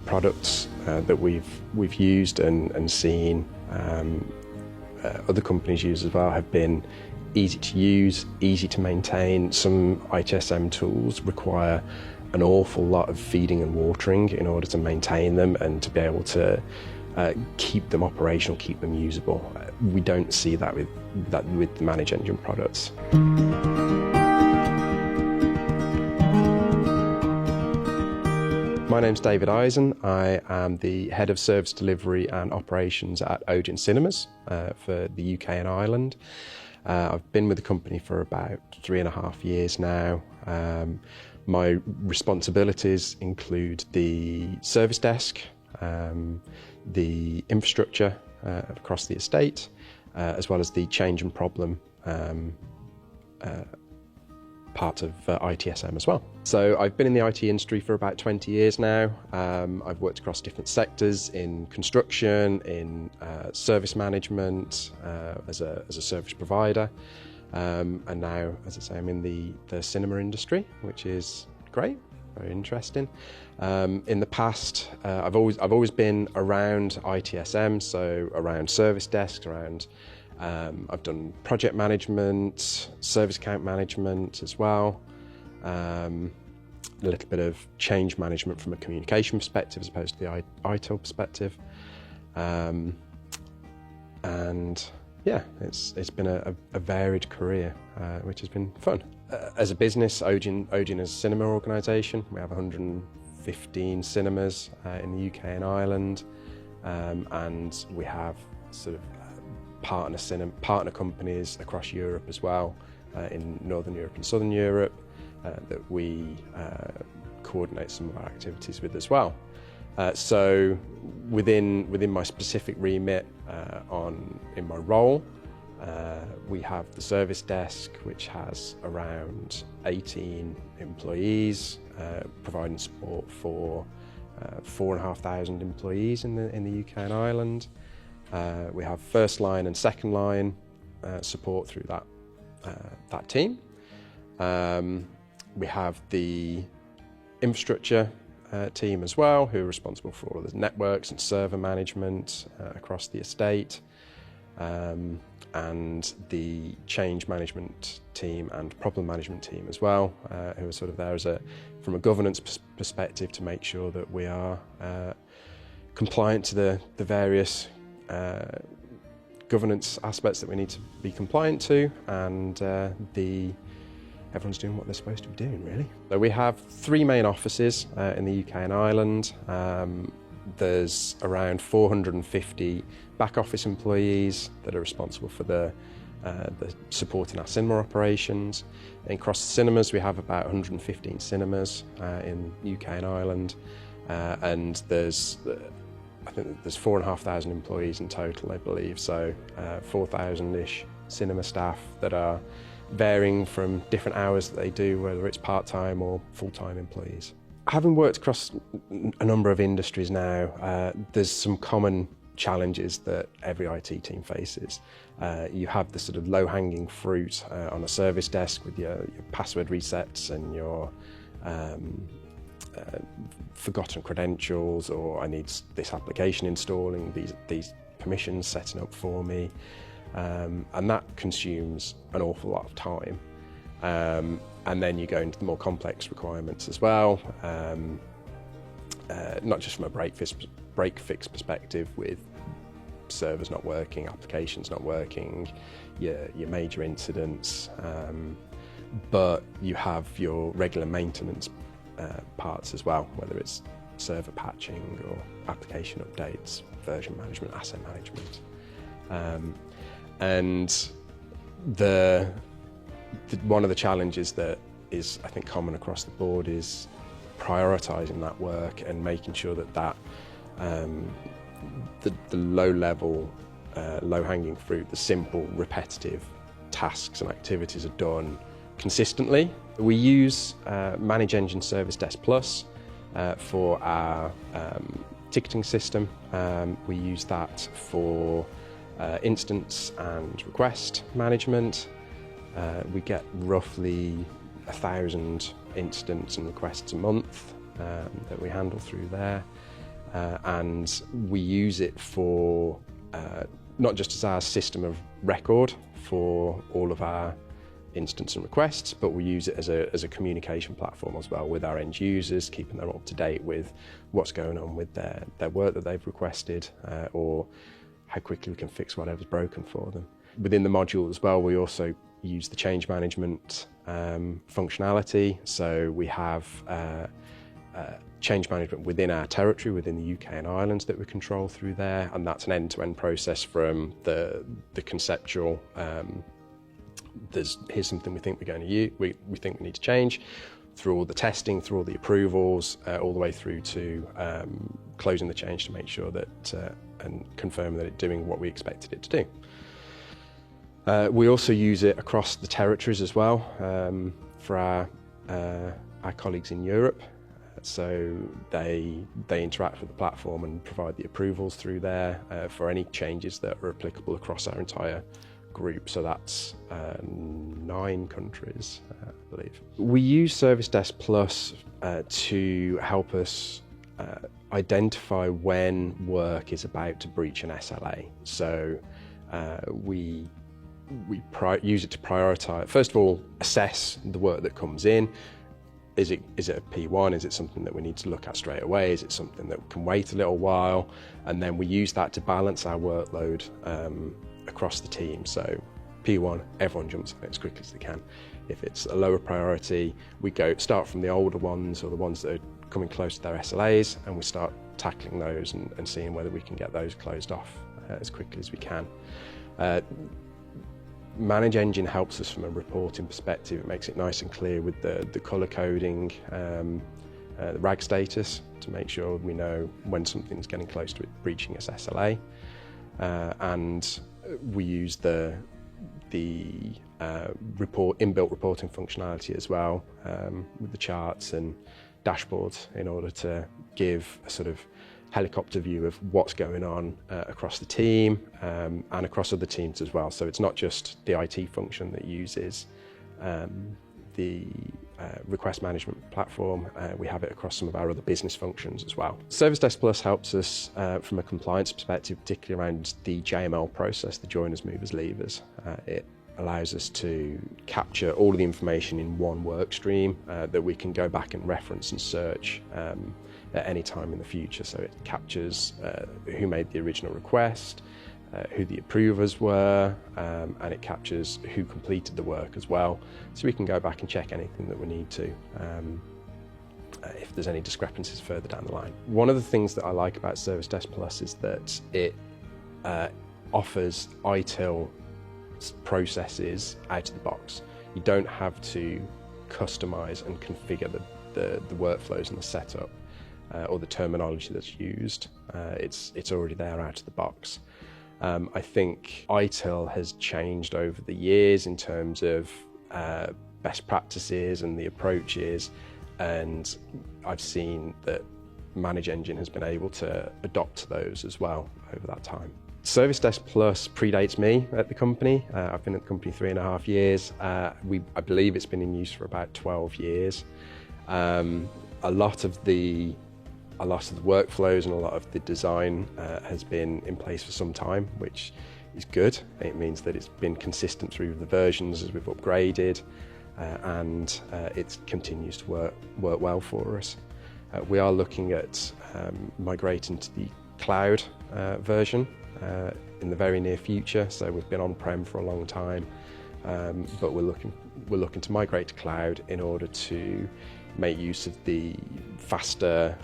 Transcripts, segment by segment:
products that we've used and seen other companies use as well have been easy to use, easy to maintain. Some ITSM tools require an awful lot of feeding and watering in order to maintain them and to be able to keep them operational, keep them usable. We don't see that with the ManageEngine products. My name's David Izon. I am the Head of Service Delivery and Operations at ODEON Cinemas for the UK and Ireland. I've been with the company for about 3.5 years now. My responsibilities include the service desk, the infrastructure across the estate, as well as the change and problem part of ITSM as well. So I've been in the IT industry for about 20 years now. I've worked across different sectors in construction, in service management, as a service provider, and now, as I say, I'm in the cinema industry, which is great, very interesting. In the past, I've always been around ITSM, so around service desks, around I've done project management, service account management as well, a little bit of change management from a communication perspective as opposed to the ITIL perspective, and yeah, it's been a varied career, which has been fun. As a business, ODEON is a cinema organisation. We have 115 cinemas in the UK and Ireland, and we have sort of partner companies across Europe as well, in Northern Europe and Southern Europe, that we coordinate some of our activities with as well. So within my specific remit in my role, we have the service desk, which has around 18 employees, providing support for 4,500 employees in the UK and Ireland. We have first line and second line support through that team. We have the infrastructure team as well, who are responsible for all of the networks and server management across the estate, and the change management team and problem management team as well, who are sort of there from a governance perspective to make sure that we are compliant to the various governance aspects that we need to be compliant to, and everyone's doing what they're supposed to be doing, really. So we have 3 main offices in the UK and Ireland. There's around 450 back office employees that are responsible for the supporting our cinema operations. And across the cinemas, we have about 115 cinemas in UK and Ireland, and I think there's 4,500 employees in total, I believe, so 4,000-ish cinema staff that are varying from different hours that they do, whether it's part-time or full-time employees. Having worked across a number of industries now, there's some common challenges that every IT team faces. You have the sort of low-hanging fruit on a service desk with your password resets and your forgotten credentials, or I need this application installing, these permissions setting up for me, and that consumes an awful lot of time. And then you go into the more complex requirements as well, not just from a break fix perspective, with servers not working, applications not working, your major incidents, but you have your regular maintenance parts as well, whether it's server patching or application updates, version management, asset management. And one of the challenges that is, I think, common across the board is prioritising that work and making sure that the low-level, low-hanging fruit, the simple, repetitive tasks and activities are done consistently. We use ManageEngine ServiceDesk Plus for our ticketing system. We use that for instance and request management. We get roughly 1,000 incidents and requests a month that we handle through there. and we use it for not just as our system of record for all of our instance and requests, but we use it as a communication platform as well with our end users, keeping them up to date with what's going on with their work that they've requested, or how quickly we can fix whatever's broken for them. Within the module as well, we also use the change management functionality. So we have change management within our territory, within the UK and Ireland, that we control through there, and that's an end-to-end process from the conceptual here's something we think we're going to use, we think we need to change, through all the testing, through all the approvals, all the way through to closing the change to make sure that and confirm that it's doing what we expected it to do. We also use it across the territories as well for our colleagues in Europe. So they interact with the platform and provide the approvals through there for any changes that are applicable across our entire group. So that's 9 countries, I believe. We use ServiceDesk Plus to help us identify when work is about to breach an SLA. So we use it to prioritize, first of all, assess the work that comes in. Is it a P1? Is it something that we need to look at straight away? Is it something that can wait a little while? And then we use that to balance our workload across the team. So P1, everyone jumps on it as quickly as they can. If it's a lower priority, we start from the older ones or the ones that are coming close to their SLAs, and we start tackling those and seeing whether we can get those closed off as quickly as we can. ManageEngine helps us from a reporting perspective. It makes it nice and clear with the colour coding, the RAG status, to make sure we know when something's getting close to it breaching its SLA. And we use the inbuilt reporting functionality as well, with the charts and dashboards, in order to give a sort of helicopter view of what's going on across the team and across other teams as well. So it's not just the IT function that uses the request management platform. We have it across some of our other business functions as well. ServiceDesk Plus helps us from a compliance perspective, particularly around the JML process, the joiners, movers, leavers. It allows us to capture all of the information in one work stream that we can go back and reference and search at any time in the future. So it captures who made the original request, who the approvers were, and it captures who completed the work as well. So we can go back and check anything that we need to if there's any discrepancies further down the line. One of the things that I like about ServiceDesk Plus is that it offers ITIL processes out of the box. You don't have to customize and configure the workflows and the setup or the terminology that's used. It's already there out of the box. I think ITIL has changed over the years in terms of best practices and the approaches, and I've seen that ManageEngine has been able to adopt those as well over that time. ServiceDesk Plus predates me at the company. I've been at the company 3.5 years. I believe it's been in use for about 12 years. A lot of the workflows and a lot of the design has been in place for some time, which is good. It means that it's been consistent through the versions as we've upgraded, and it continues to work well for us. We are looking at migrating to the cloud version in the very near future. So we've been on-prem for a long time, but we're looking to migrate to cloud in order to make use of the faster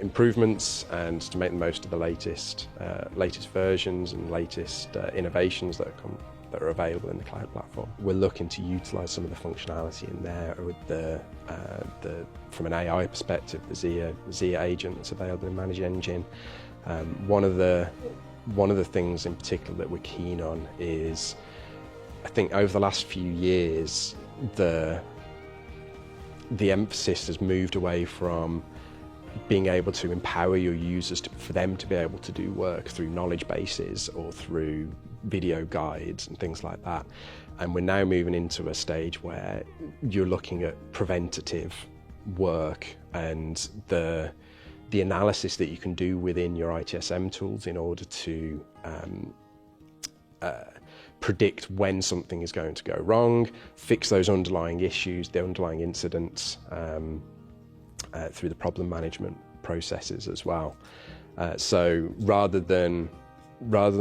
improvements and to make the most of the latest versions and latest innovations that are available in the cloud platform. We're looking to utilise some of the functionality in there with from an AI perspective, the Zia agent that's available in ManageEngine. One of the things in particular that we're keen on is, I think over the last few years, the emphasis has moved away from being able to empower your users for them to be able to do work through knowledge bases or through video guides and things like that. And we're now moving into a stage where you're looking at preventative work, and the the analysis that you can do within your ITSM tools in order to predict when something is going to go wrong, fix those underlying issues, the underlying incidents through the problem management processes as well. So rather than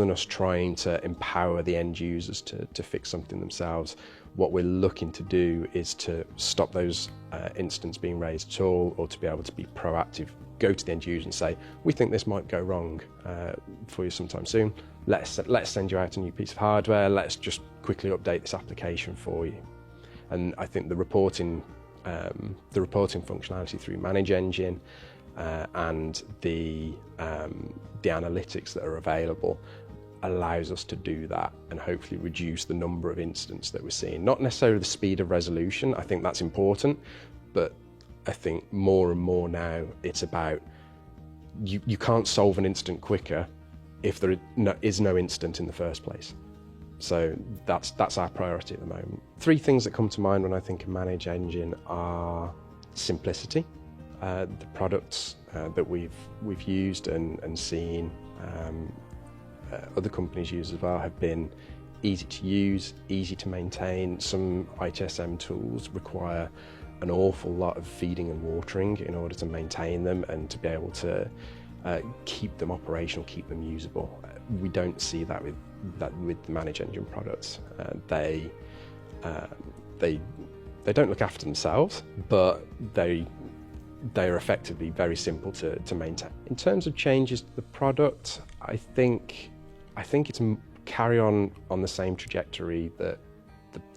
us trying to empower the end users to fix something themselves, what we're looking to do is to stop those incidents being raised at all, or to be able to be proactive, go to the end user and say, we think this might go wrong for you sometime soon. Let's send you out a new piece of hardware. Let's just quickly update this application for you. And I think the reporting functionality through ManageEngine and the analytics that are available allows us to do that and hopefully reduce the number of incidents that we're seeing. Not necessarily the speed of resolution, I think that's important, but I think more and more now it's about you can't solve an incident quicker if there is no incident in the first place. So that's our priority at the moment. 3 things that come to mind when I think of ManageEngine are simplicity. The products that we've used and seen other companies use as well have been easy to use, easy to maintain. Some ITSM tools require an awful lot of feeding and watering in order to maintain them and to be able to keep them operational, keep them usable. We don't see that with the ManageEngine products. They don't look after themselves, but they are effectively very simple to maintain. In terms of changes to the product, I think it's carry on the same trajectory that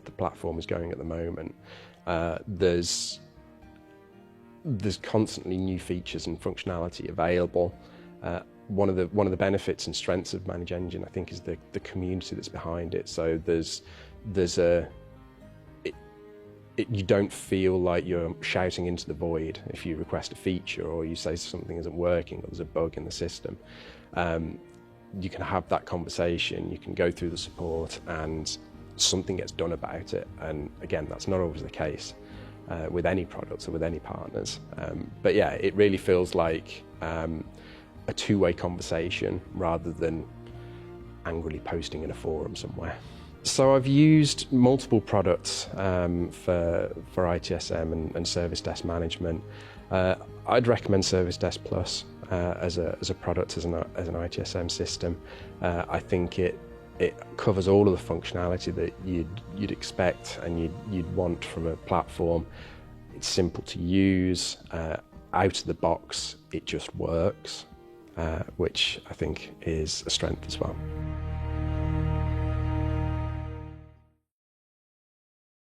the platform is going at the moment. There's constantly new features and functionality available. One of the benefits and strengths of ManageEngine, I think, is the community that's behind it. So you don't feel like you're shouting into the void if you request a feature or you say something isn't working or there's a bug in the system. You can have that conversation, you can go through the support and something gets done about it. And again, that's not always the case with any products or with any partners. But yeah, it really feels like a two-way conversation rather than angrily posting in a forum somewhere. So I've used multiple products for ITSM and service desk management. I'd recommend ServiceDesk Plus as a product, as an ITSM system. I think it covers all of the functionality that you'd expect and you'd want from a platform. It's simple to use. Out of the box, it just works, which I think is a strength as well.